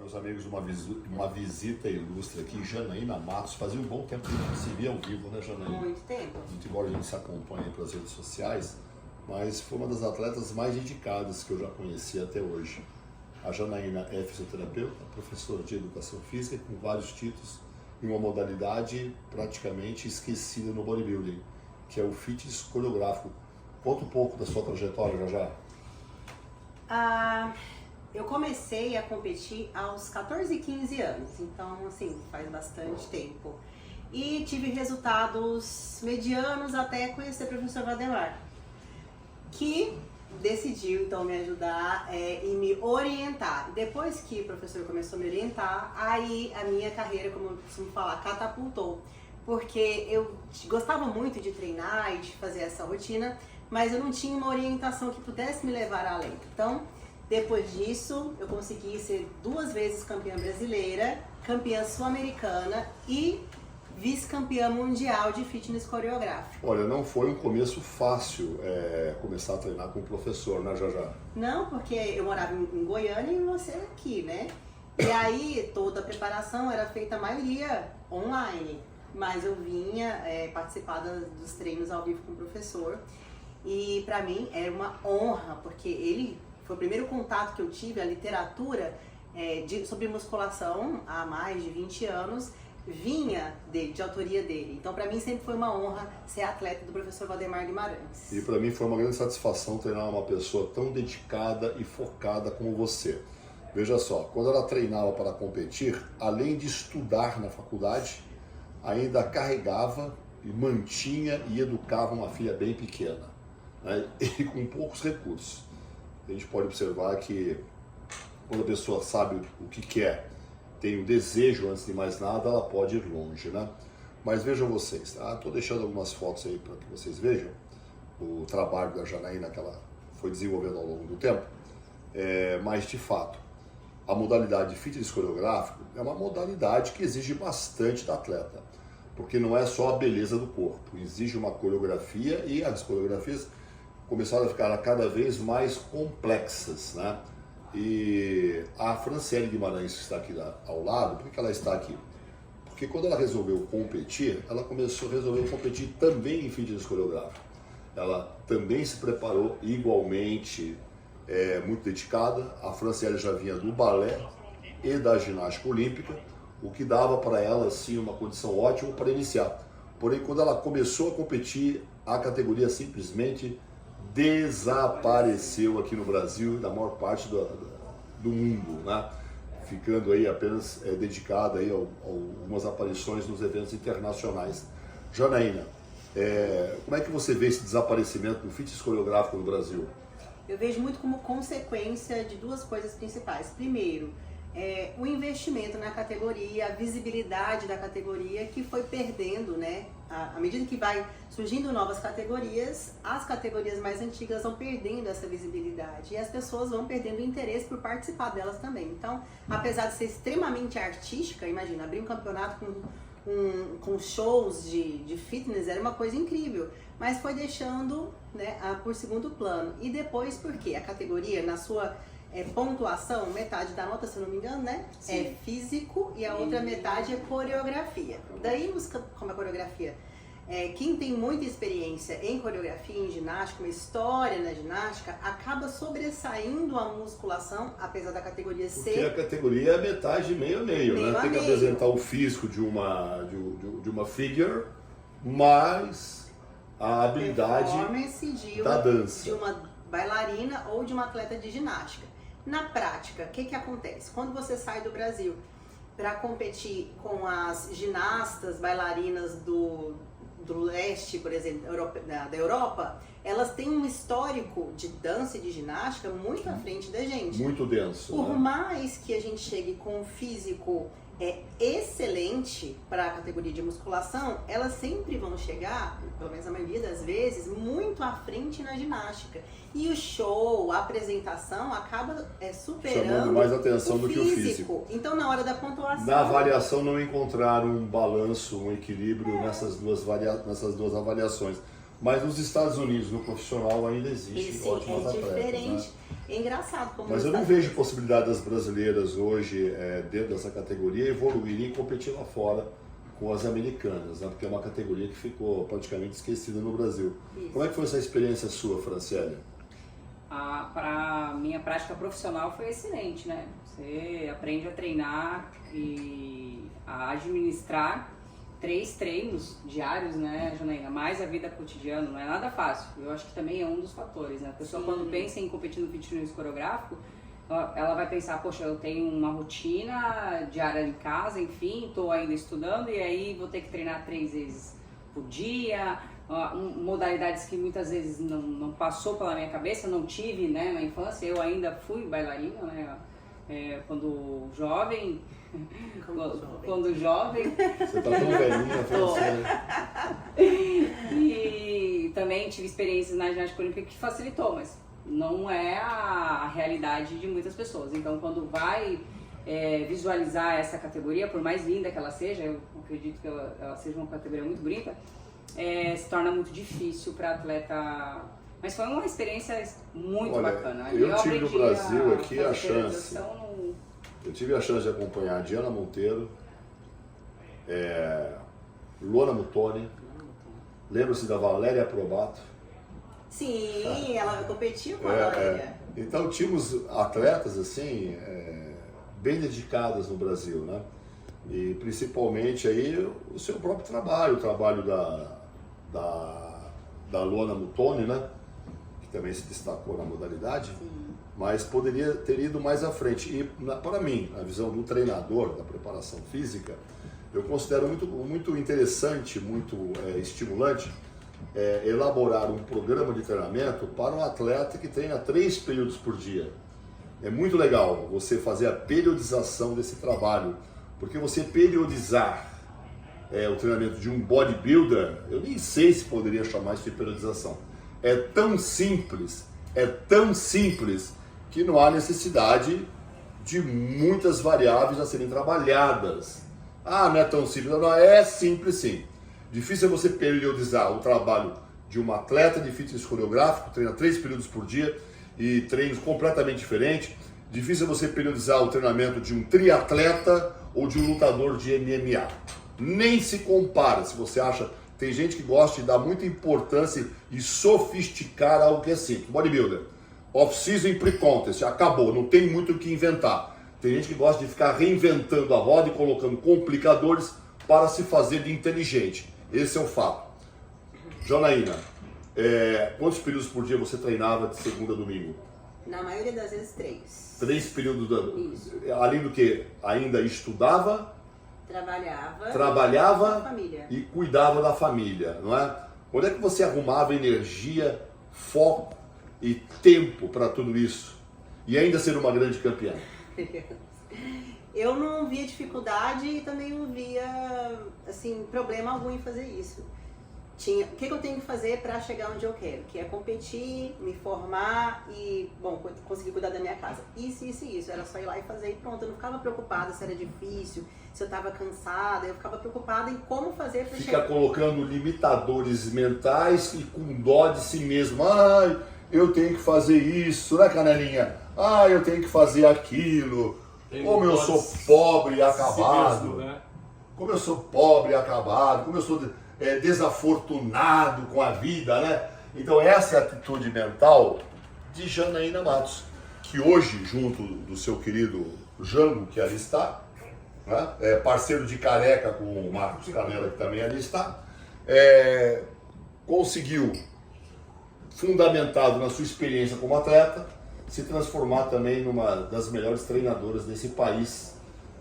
meus amigos, uma visita ilustre aqui, Janaína Matos. Fazia um bom tempo que a gente se via ao vivo, né, Janaína? Muito tempo. Muito embora a gente se acompanhe pelas redes sociais, mas foi uma das atletas mais dedicadas que eu já conheci até hoje. A Janaína é fisioterapeuta, professora de educação física, com vários títulos, em uma modalidade praticamente esquecida no bodybuilding, que é o fitness coreográfico. Conta um pouco da sua trajetória, já. Eu comecei a competir aos 14, 15 anos, então assim, faz bastante tempo. E tive resultados medianos até conhecer o professor Valdemar, que decidiu então me ajudar e me orientar. Depois que o professor começou a me orientar, aí a minha carreira, como eu costumo falar, catapultou. Porque eu gostava muito de treinar e de fazer essa rotina, mas eu não tinha uma orientação que pudesse me levar além. Então, depois disso, eu consegui ser 2 vezes campeã brasileira, campeã sul-americana e vice-campeã mundial de fitness coreográfico. Olha, não foi um começo fácil começar a treinar com o professor, né, Jajá? Não, porque eu morava em Goiânia e você aqui, né? E aí toda a preparação era feita, a maioria, online. Mas eu vinha participar dos treinos ao vivo com o professor. E pra mim era uma honra, porque ele foi o primeiro contato que eu tive, a literatura sobre musculação há mais de 20 anos, vinha de autoria dele. Então, para mim, sempre foi uma honra ser atleta do professor Valdemar Guimarães. E para mim foi uma grande satisfação treinar uma pessoa tão dedicada e focada como você. Veja só, quando ela treinava para competir, além de estudar na faculdade, ainda carregava e mantinha e educava uma filha bem pequena, né? E com poucos recursos. A gente pode observar que quando a pessoa sabe o que quer, tem um desejo antes de mais nada, ela pode ir longe, né? Mas vejam vocês, tá? Estou deixando algumas fotos aí para que vocês vejam o trabalho da Janaína que ela foi desenvolvendo ao longo do tempo. Mas, de fato, a modalidade de fitness coreográfico é uma modalidade que exige bastante da atleta, porque não é só a beleza do corpo, exige uma coreografia e as coreografias começaram a ficar cada vez mais complexas, né? E a Franciele Guimarães, que está aqui ao lado, por que ela está aqui? Porque quando ela resolveu competir, ela resolveu competir também em fitness coreográfico. Ela também se preparou igualmente, muito dedicada. A Franciele já vinha do balé e da ginástica olímpica, o que dava para ela assim, uma condição ótima para iniciar. Porém, quando ela começou a competir, a categoria simplesmente desapareceu aqui no Brasil e na maior parte do mundo, né? Ficando aí apenas dedicada aí a algumas aparições nos eventos internacionais. Janaína, como é que você vê esse desaparecimento do fitness coreográfico no Brasil? Eu vejo muito como consequência de 2 coisas principais. Primeiro, o investimento na categoria, a visibilidade da categoria que foi perdendo, né? À medida que vai surgindo novas categorias, as categorias mais antigas vão perdendo essa visibilidade e as pessoas vão perdendo o interesse por participar delas também. Então, apesar de ser extremamente artística, imagina, abrir um campeonato com shows de fitness era uma coisa incrível, mas foi deixando, né, por segundo plano. E depois, por quê? A categoria, na sua pontuação, metade da nota, se eu não me engano, né? Sim. É físico e a outra metade é coreografia. Daí, como a coreografia, quem tem muita experiência em coreografia, em ginástica, uma história na ginástica, acaba sobressaindo a musculação, apesar da categoria ser... Porque a categoria é metade meio a meio, né? Tem que apresentar o físico de uma figure, mais a habilidade da dança. De uma bailarina ou de uma atleta de ginástica. Na prática, o que acontece? Quando você sai do Brasil para competir com as ginastas, bailarinas do leste, por exemplo, da Europa, elas têm um histórico de dança e de ginástica muito à frente da gente. Muito denso. Por mais que a gente chegue com um físico excelente para a categoria de musculação, elas sempre vão chegar, pelo menos a maioria das vezes, muito à frente na ginástica. E o show, a apresentação acaba superando chamando mais atenção o do que o físico. Então, na hora da pontuação... Na avaliação não encontraram um balanço, um equilíbrio nessas duas avaliações. Mas nos Estados Unidos, no profissional, ainda existe Sim, ótimos é atletas. diferente. Né? É engraçado como Mas eu não vejo possibilidade das brasileiras hoje, dentro dessa categoria, evoluírem e competir lá fora com as americanas, né? Porque é uma categoria que ficou praticamente esquecida no Brasil. Isso. Como é que foi essa experiência sua, Franciele? Para minha prática profissional foi excelente, né? Você aprende a treinar e a administrar 3 treinos diários, né, Janaína? Mais a vida cotidiana, não é nada fácil. Eu acho que também é um dos fatores, né? A pessoa quando pensa em competir no fitness coreográfico, ela vai pensar, poxa, eu tenho uma rotina diária em casa, enfim, estou ainda estudando e aí vou ter que treinar 3 vezes por dia, modalidades que muitas vezes não passou pela minha cabeça, não tive, né, na infância. Eu ainda fui bailarina, né, quando jovem. Quando jovem. Você tá tão velhinha, Franciele. E também tive experiências na ginástica olímpica que facilitou, mas não é a realidade de muitas pessoas. Então, quando vai visualizar essa categoria, por mais linda que ela seja, eu acredito que ela seja uma categoria muito bonita, se torna muito difícil para atleta. Mas foi uma experiência muito bacana. Eu tive no Brasil aqui a chance. No... Eu tive a chance de acompanhar a Diana Monteiro, Luana Muttoni, lembra-se da Valéria Probato. Sim, ela competiu com a Valéria. Então tínhamos atletas assim, bem dedicadas no Brasil, né? E principalmente aí o seu próprio trabalho, o trabalho da Luana Muttoni, né? Que também se destacou na modalidade. Sim. Mas poderia ter ido mais à frente. E para mim, a visão do treinador, da preparação física, eu considero muito interessante, muito estimulante elaborar um programa de treinamento para um atleta que treina 3 períodos por dia. É muito legal você fazer a periodização desse trabalho, porque você periodizar o treinamento de um bodybuilder, eu nem sei se poderia chamar isso de periodização. É tão simples que não há necessidade de muitas variáveis a serem trabalhadas. Ah, não é tão simples. Não, é simples sim. Difícil é você periodizar o trabalho de um atleta de fitness coreográfico, treina 3 períodos por dia e treinos completamente diferentes. Difícil é você periodizar o treinamento de um triatleta ou de um lutador de MMA. Nem se compara. Se você acha... Tem gente que gosta de dar muita importância e sofisticar algo que é simples. Bodybuilder. Off-season e pre-contest, acabou, não tem muito o que inventar. Tem gente que gosta de ficar reinventando a roda e colocando complicadores para se fazer de inteligente. Esse é o fato. Janaína, quantos períodos por dia você treinava de segunda a domingo? Na maioria das vezes 3. 3 períodos, Isso. Além do que ainda estudava, trabalhava e cuidava da família, não é? Onde é que você arrumava energia, foco e tempo para tudo isso e ainda ser uma grande campeã? Eu não via dificuldade e também não via assim, problema algum em fazer isso. O que eu tenho que fazer para chegar onde eu quero? Que é competir, me formar e, bom, conseguir cuidar da minha casa. Isso. Era só ir lá e fazer e pronto. Eu não ficava preocupada se era difícil, se eu estava cansada. Eu ficava preocupada em como fazer para chegar. Fica colocando limitadores mentais e com dó de si mesmo. Ai, eu tenho que fazer isso, né, Canelinha? Ai, eu tenho que fazer aquilo. Como eu sou pobre e acabado. Mesmo, né? Como eu sou pobre e acabado. Como eu sou desafortunado com a vida, né? Então essa é a atitude mental de Janaína Matos, que hoje, junto do seu querido Jango, que ali está, né? Parceiro de careca com o Marcos Canela, que também ali está, conseguiu, fundamentado na sua experiência como atleta, se transformar também numa das melhores treinadoras desse país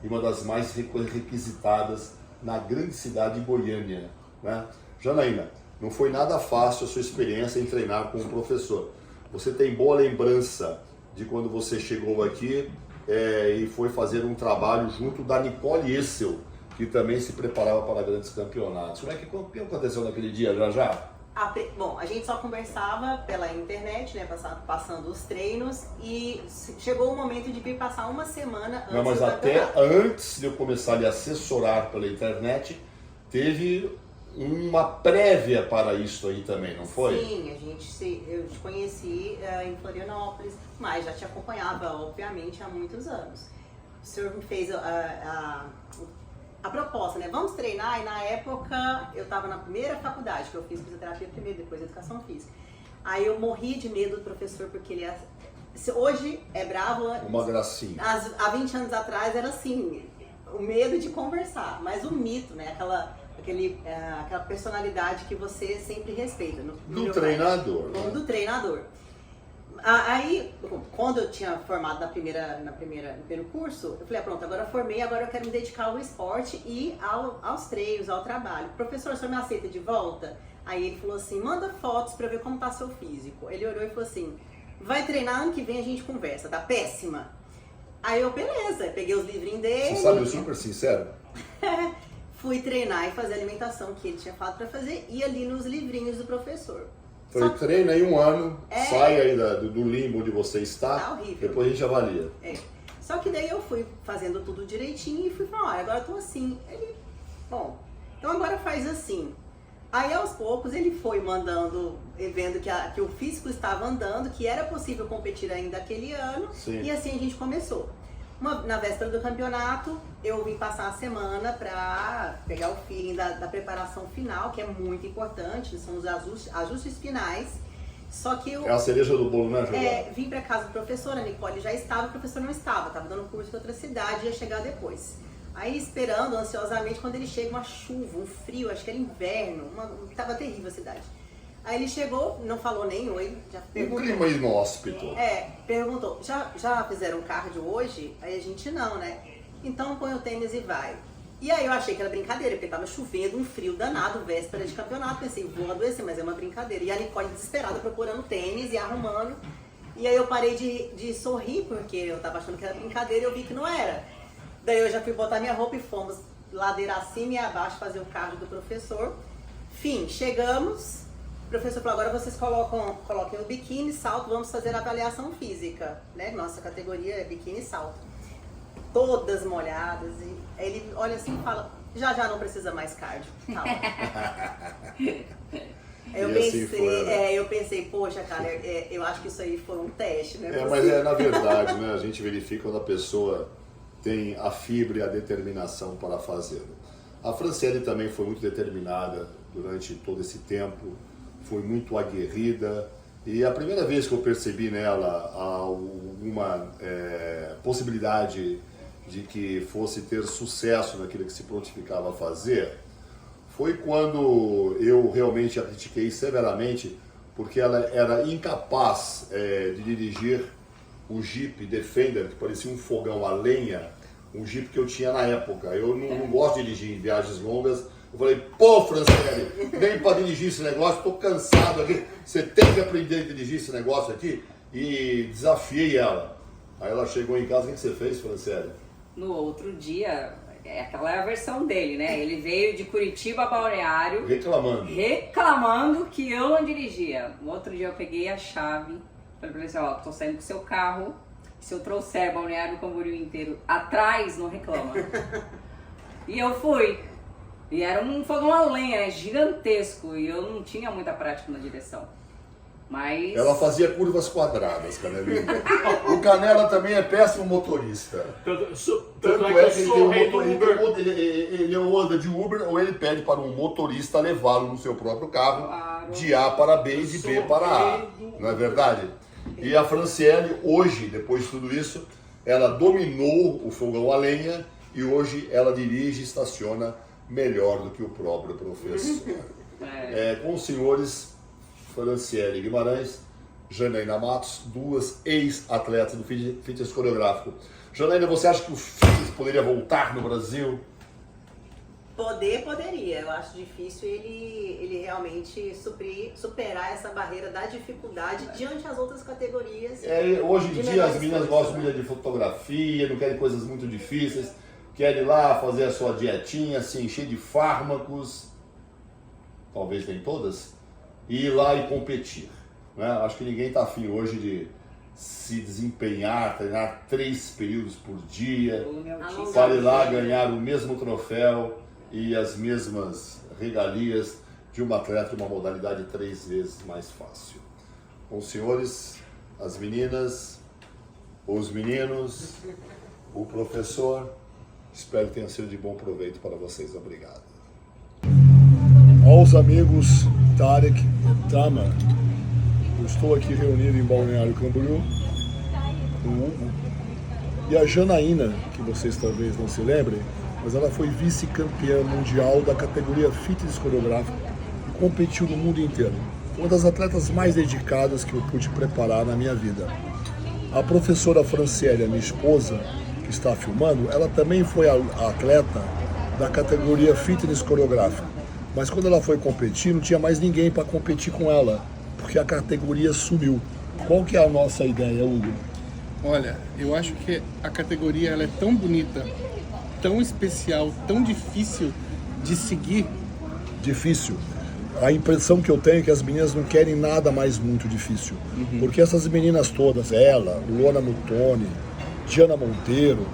e uma das mais requisitadas na grande cidade de Goiânia, né? Janaína, não foi nada fácil a sua experiência em treinar com um professor. Você tem boa lembrança de quando você chegou aqui e foi fazer um trabalho junto da Nicole Essel, que também se preparava para grandes campeonatos. O que aconteceu naquele dia, já? Bom, a gente só conversava pela internet, né, passando os treinos, e chegou o momento de vir passar uma semana antes. Não, mas até antes de eu começar a lhe assessorar pela internet, teve uma prévia para isso aí também, não foi? Sim, eu te conheci em Florianópolis, mas já te acompanhava, obviamente, há muitos anos. O senhor me fez a proposta, né? Vamos treinar, e na época eu estava na primeira faculdade, que eu fiz fisioterapia primeiro, depois educação física. Aí eu morri de medo do professor, porque ele hoje é bravo. Uma gracinha. Há 20 anos atrás era assim, o medo de conversar, mas o mito, né? Aquela personalidade que você sempre respeita. Do treinador. Né? Do treinador. Aí, quando eu tinha formado no primeiro curso, eu falei, pronto, agora eu formei, agora eu quero me dedicar ao esporte e aos treinos, ao trabalho. Professor, o senhor me aceita de volta? Aí ele falou assim, manda fotos pra eu ver como tá seu físico. Ele olhou e falou assim, vai treinar, ano que vem a gente conversa, tá péssima. Aí eu, beleza, peguei os livrinhos dele. Você sabe, eu super sincero. Fui treinar e fazer a alimentação que ele tinha falado pra fazer, e ali nos livrinhos do professor. Foi treina aí um ano, sai aí do limbo onde você está, tá horrível. Depois a gente avalia. Só que daí eu fui fazendo tudo direitinho e fui falar, olha, agora eu tô assim. Ele, bom, então agora faz assim. Aí aos poucos ele foi mandando, vendo que o físico estava andando, que era possível competir ainda aquele ano. Sim. E assim a gente começou. Na véspera do campeonato, eu vim passar a semana para pegar o feeling da preparação final, que é muito importante, são os ajustes finais. Só que É a cereja do bolo, né, Giovana? Vim para casa do professor, a Nicole já estava, o professor não estava dando curso em outra cidade, ia chegar depois. Aí esperando ansiosamente, quando ele chega, uma chuva, um frio, acho que era inverno, tava terrível a cidade. Aí ele chegou, não falou nem oi, já perguntou. Um clima inóspito. Perguntou, já fizeram cardio hoje? Aí a gente não, né? Então põe o tênis e vai. E aí eu achei que era brincadeira, porque tava chovendo, um frio danado, véspera de campeonato. Pensei, vou adoecer, mas é uma brincadeira. E a Nicole desesperada procurando tênis e arrumando. E aí eu parei de sorrir, porque eu tava achando que era brincadeira e eu vi que não era. Daí eu já fui botar minha roupa e fomos ladeira acima e abaixo fazer o cardio do professor. Fim, chegamos. O professor falou, agora vocês coloquem o biquíni, salto, vamos fazer a avaliação física, né? Nossa categoria é biquíni e salto. Todas molhadas. E ele olha assim e fala, já não precisa mais cardio. Calma. Eu pensei, poxa, cara, eu acho que isso aí foi um teste, né? Mas na verdade, né? A gente verifica quando a pessoa tem a fibra e a determinação para fazê-lo. A Franciele também foi muito determinada durante todo esse tempo, foi muito aguerrida, e a primeira vez que eu percebi nela alguma possibilidade de que fosse ter sucesso naquilo que se prontificava a fazer, foi quando eu realmente a critiquei severamente, porque ela era incapaz de dirigir o Jeep Defender, que parecia um fogão a lenha, um Jeep que eu tinha na época. Eu não gosto de dirigir em viagens longas. Eu falei, pô, Franciele, nem para dirigir esse negócio, tô cansado aqui. Você tem que aprender a dirigir esse negócio aqui. E desafiei ela. Aí ela chegou em casa, o que você fez, Franciele? No outro dia, aquela é a versão dele, né? Ele veio de Curitiba a Balneário reclamando que eu não dirigia. No outro dia eu peguei a chave, falei pra ele assim, ó, tô saindo com o seu carro, se eu trouxer Balneário Camboriú inteiro atrás, não reclama. E eu fui. E era um fogão a lenha, né? Gigantesco, e eu não tinha muita prática na direção. Mas... Ela fazia curvas quadradas, Canelinha. O Canela também é péssimo motorista. Tanto é que ele anda de Uber ou ele pede para um motorista levá-lo no seu próprio carro, de A para B e de B para A. Não é verdade? E a Franciele, hoje, depois de tudo isso, ela dominou o fogão a lenha e hoje ela dirige e estaciona melhor do que o próprio professor. Com os senhores Franciele Guimarães, Janaína Matos, duas ex-atletas do fitness coreográfico. Janaína, você acha que o fitness poderia voltar no Brasil? Poderia. Eu acho difícil ele realmente superar essa barreira da dificuldade diante das outras categorias. Hoje em dia as meninas gostam muito de fotografia, não querem coisas muito difíceis, querem ir lá fazer a sua dietinha, se encher de fármacos, talvez nem todas, e ir lá e competir. Né? Acho que ninguém está afim hoje de se desempenhar, treinar 3 períodos por dia, para ir lá ganhar o mesmo troféu e as mesmas regalias de uma atleta de uma modalidade 3 vezes mais fácil. Com os senhores, as meninas, os meninos, o professor, espero que tenha sido de bom proveito para vocês. Obrigado. Aos amigos Tarek e Tama, eu estou aqui reunido em Balneário Camboriú com o Hugo e a Janaína, que vocês talvez não se lembrem, mas ela foi vice-campeã mundial da categoria fitness coreográfica e competiu no mundo inteiro. Uma das atletas mais dedicadas que eu pude preparar na minha vida. A professora Franciele, minha esposa, que está filmando, ela também foi a atleta da categoria fitness coreográfica. Mas quando ela foi competir, não tinha mais ninguém para competir com ela, porque a categoria sumiu. Qual que é a nossa ideia, Hugo? Olha, eu acho que a categoria ela é tão bonita, tão especial, tão difícil de seguir. Difícil. A impressão que eu tenho é que as meninas não querem nada mais muito difícil. Porque essas meninas todas, ela, Luana Mutoni, Diana Monteiro,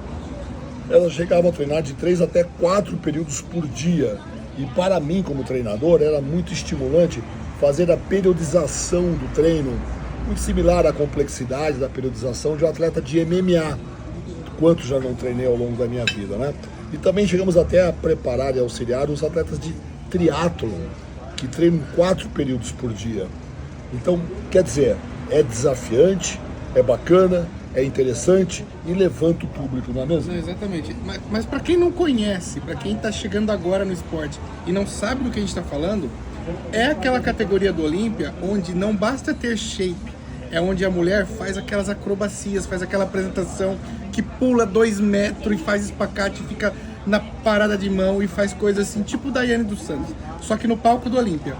elas chegavam a treinar de 3 até 4 períodos por dia. E para mim, como treinador, era muito estimulante fazer a periodização do treino, muito similar à complexidade da periodização de um atleta de MMA, quanto já não treinei ao longo da minha vida, né? E também chegamos até a preparar e auxiliar os atletas de triatlon, que treinam 4 períodos por dia. Então, quer dizer, é desafiante, é bacana, é interessante e levanta o público, não é mesmo? Não, exatamente. Mas para quem não conhece, para quem está chegando agora no esporte e não sabe do que a gente está falando, é aquela categoria do Olímpia onde não basta ter shape, é onde a mulher faz aquelas acrobacias, faz aquela apresentação que pula 2 metros e faz espacate e fica na parada de mão e faz coisas assim, tipo Daiane dos Santos, só que no palco do Olímpia.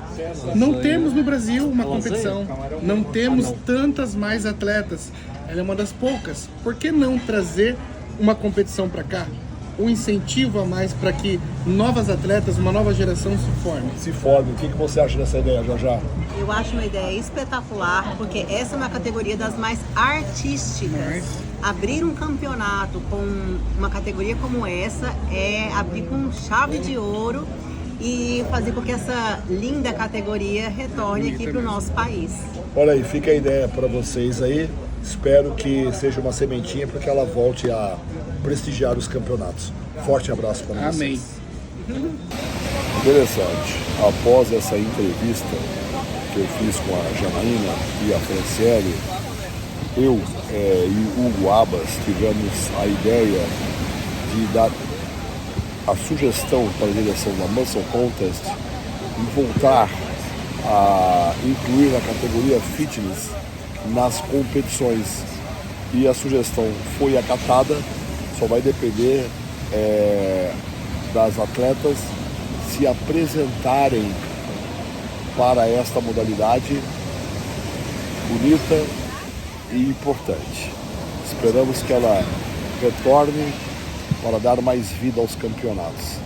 Não temos no Brasil uma competição, não temos tantas mais atletas, ela é uma das poucas. Por que não trazer uma competição para cá? Um incentivo a mais para que novas atletas, uma nova geração se forme. Se forme. O que você acha dessa ideia, Jajá? Eu acho uma ideia espetacular, porque essa é uma categoria das mais artísticas. Abrir um campeonato com uma categoria como essa é abrir com chave de ouro e fazer com que essa linda categoria retorne aqui para o nosso país. Olha aí, fica a ideia para vocês aí. Espero que seja uma sementinha para que ela volte a prestigiar os campeonatos. Forte abraço para vocês. Amém. Interessante. Após essa entrevista que eu fiz com a Janaína e a Franciele, eu e Hugo Abas tivemos a ideia de dar a sugestão para a direção da Muscle Contest e voltar a incluir na categoria fitness nas competições. E a sugestão foi acatada, só vai depender das atletas se apresentarem para esta modalidade bonita e importante. Esperamos que ela retorne para dar mais vida aos campeonatos.